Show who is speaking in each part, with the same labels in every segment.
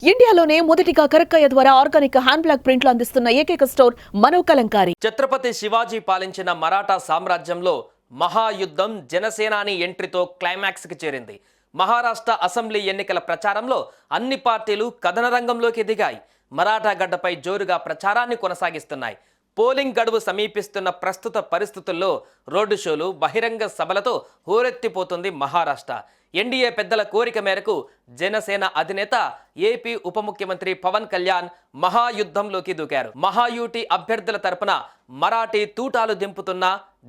Speaker 1: ఇండియాలోనే మొదటిగా కరక్కయ్య ద్వారా ఆర్గానిక్ హ్యాండ్ బ్లాక్ ప్రింట్లు అందిస్తున్న ఏకైక స్టోర్ మనో కలంకారీ.
Speaker 2: ఛత్రపతి శివాజీ పాలించిన మరాఠా సామ్రాజ్యంలో మహాయుద్ధం జనసేనాని ఎంట్రీతో క్లైమాక్స్ కి చేరింది. మహారాష్ట్ర అసెంబ్లీ ఎన్నికల ప్రచారంలో అన్ని పార్టీలు కథన రంగంలోకి దిగాయి. మరాఠా గడ్డపై జోరుగా ప్రచారాన్ని కొనసాగిస్తున్నాయి. పోలింగ్ గడువు సమీపిస్తున్న ప్రస్తుత పరిస్థితుల్లో రోడ్డు షోలు, బహిరంగ సభలతో హోరెత్తిపోతుంది మహారాష్ట్ర. ఎన్డీఏ పెద్దల కోరిక మేరకు జనసేన అధినేత ఏపీ ఉప ముఖ్యమంత్రి పవన్ కళ్యాణ్ మహాయుద్ధంలోకి దూకారు. మహాయూటి అభ్యర్థుల తరపున మరాఠీ తూటాలు దింపుతున్న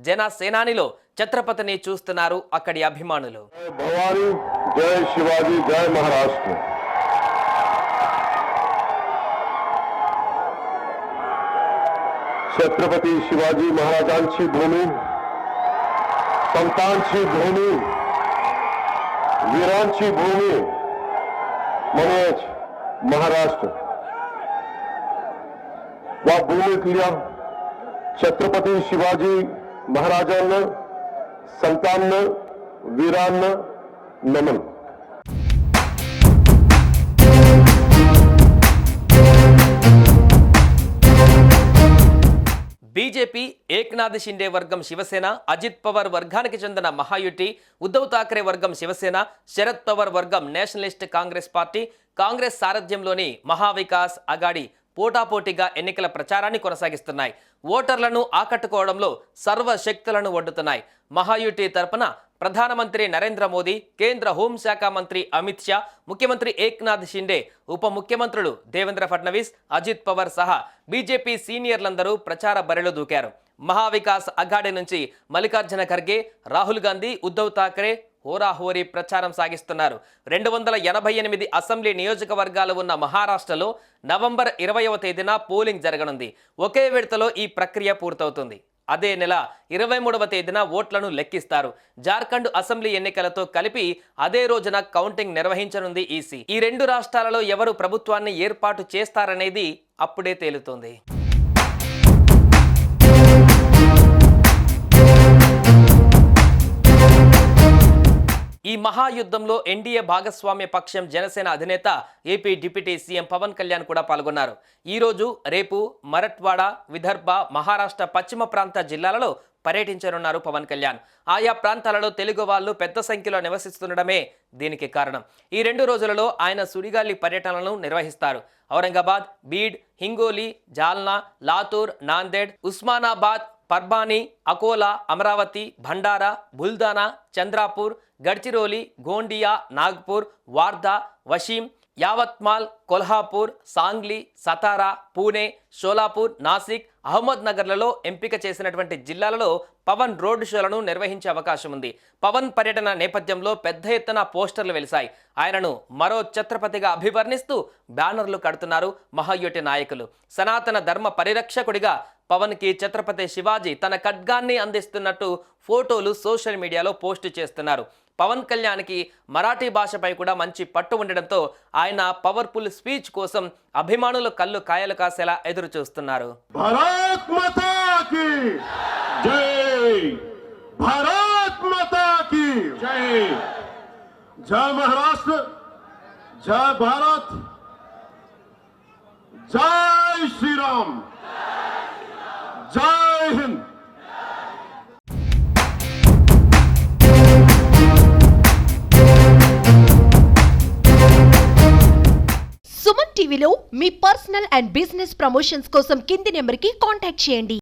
Speaker 2: జనసేనానిలో ఛత్రపతిని చూస్తున్నారు అక్కడి అభిమానులు.
Speaker 3: భవానీ జై శివాజీ, జై మహారాష్ట్ర. छत्रपती शिवाजी महाराजांची भूमी, संतांची भूमी, वीरांची भूमी म्हणजेच महाराष्ट्र. या भूमीतल्या छत्रपती शिवाजी महाराजांना, संतांना, वीरांना नमन.
Speaker 2: బీజేపీ ఏక్నాథ్ షిండే వర్గం శివసేన, అజిత్ పవార్ వర్గానికి చెందిన మహాయుటి, ఉద్ధవ్ ఠాక్రే వర్గం శివసేన, శరద్ పవార్ వర్గం నేషనలిస్ట్ కాంగ్రెస్ పార్టీ, కాంగ్రెస్ సారథ్యంలోని మహావికాస్ అఘాడీ పోటాపోటీగా ఎన్నికల ప్రచారాన్ని కొనసాగిస్తున్నాయి. ఓటర్లను ఆకట్టుకోవడంలో సర్వశక్తులను ఒడ్డుతున్నాయి. మహాయుటి తరపున ప్రధానమంత్రి నరేంద్ర మోదీ, కేంద్ర హోంశాఖ మంత్రి అమిత్ షా, ముఖ్యమంత్రి ఏక్నాథ్ షిండే, ఉప ముఖ్యమంత్రులు దేవేంద్ర ఫడ్నవీస్, అజిత్ పవార్ సహా బీజేపీ సీనియర్లందరూ ప్రచార బరిలో దూకారు. మహావికాస్ అఘాడీ నుంచి మల్లికార్జున ఖర్గే, రాహుల్ గాంధీ, ఉద్ధవ్ ఠాక్రే హోరాహోరీ ప్రచారం సాగిస్తున్నారు. 288 అసెంబ్లీ నియోజకవర్గాలు ఉన్న మహారాష్ట్రలో నవంబర్ 20వ తేదీన పోలింగ్ జరగనుంది. ఒకే విడతలో ఈ ప్రక్రియ పూర్తవుతుంది. అదే నెల 23వ తేదీన ఓట్లను లెక్కిస్తారు. జార్ఖండ్ అసెంబ్లీ ఎన్నికలతో కలిపి అదే రోజున కౌంటింగ్ నిర్వహించనుంది ఈసీ. ఈ రెండు రాష్ట్రాలలో ఎవరు ప్రభుత్వాన్ని ఏర్పాటు చేస్తారనేది అప్పుడే తేలుతోంది. ఈ మహాయుద్ధంలో ఎన్డీఏ భాగస్వామ్య పక్షం జనసేన అధినేత AP deputy CM Pawan Kalyan కూడా పాల్గొన్నారు. ఈరోజు, రేపు మరఠ్వాడ, విదర్భ, మహారాష్ట్ర పశ్చిమ ప్రాంత జిల్లాలలో పర్యటించనున్నారు పవన్ కళ్యాణ్. ఆయా ప్రాంతాలలో తెలుగు వాళ్ళు పెద్ద సంఖ్యలో నివసిస్తుండడమే దీనికి కారణం. ఈ 2 రోజులలో ఆయన సుడిగాలి పర్యటనలను నిర్వహిస్తారు. ఔరంగాబాద్, బీడ్, హింగోలి, జాల్నా, లాతూర్, నాందేడ్, ఉస్మానాబాద్, పర్బానీ, అకోలా, అమరావతి, భండారా, బుల్దానా, చంద్రాపూర్, గడ్చిరోలి, గోండియా, నాగ్పూర్, వార్దా, వషీం, యావత్మాల్, కొల్హాపూర్, సాంగ్లీ, సతారా, పూణే, షోలాపూర్, నాసిక్, అహ్మద్ నగర్లలో ఎంపిక చేసినటువంటి జిల్లాలలో పవన్ రోడ్ షోలను నిర్వహించే అవకాశం ఉంది. పవన్ పర్యటన నేపథ్యంలో పెద్ద ఎత్తున పోస్టర్లు వెలిశాయి. ఆయనను మరో ఛత్రపతిగా అభివర్ణిస్తూ బ్యానర్లు కడుతున్నారు మహాయుటి నాయకులు. సనాతన ధర్మ పరిరక్షకుడిగా పవన్ కి ఛత్రపతి శివాజీ తన ఖడ్గాన్ని అందిస్తున్నట్టు ఫోటోలు సోషల్ మీడియాలో పోస్ట్ చేస్తున్నారు. పవన్ కళ్యాణ్కి మరాఠీ భాషపై కూడా మంచి పట్టు ఉండడంతో ఆయన పవర్ఫుల్ స్పీచ్ కోసం అభిమానుల కళ్ళు కాయలు కాసేలా ఎదురు చూస్తున్నారు.
Speaker 3: भारत माता की जय, भारत माता की जय. जय महाराष्ट्र, जय भारत, जय श्री राम, जय हिंद.
Speaker 4: సుమన్ టీవీలో మీ పర్సనల్ అండ్ బిజినెస్ ప్రమోషన్స్ కోసం కింది నెంబర్కి కాంటాక్ట్ చేయండి.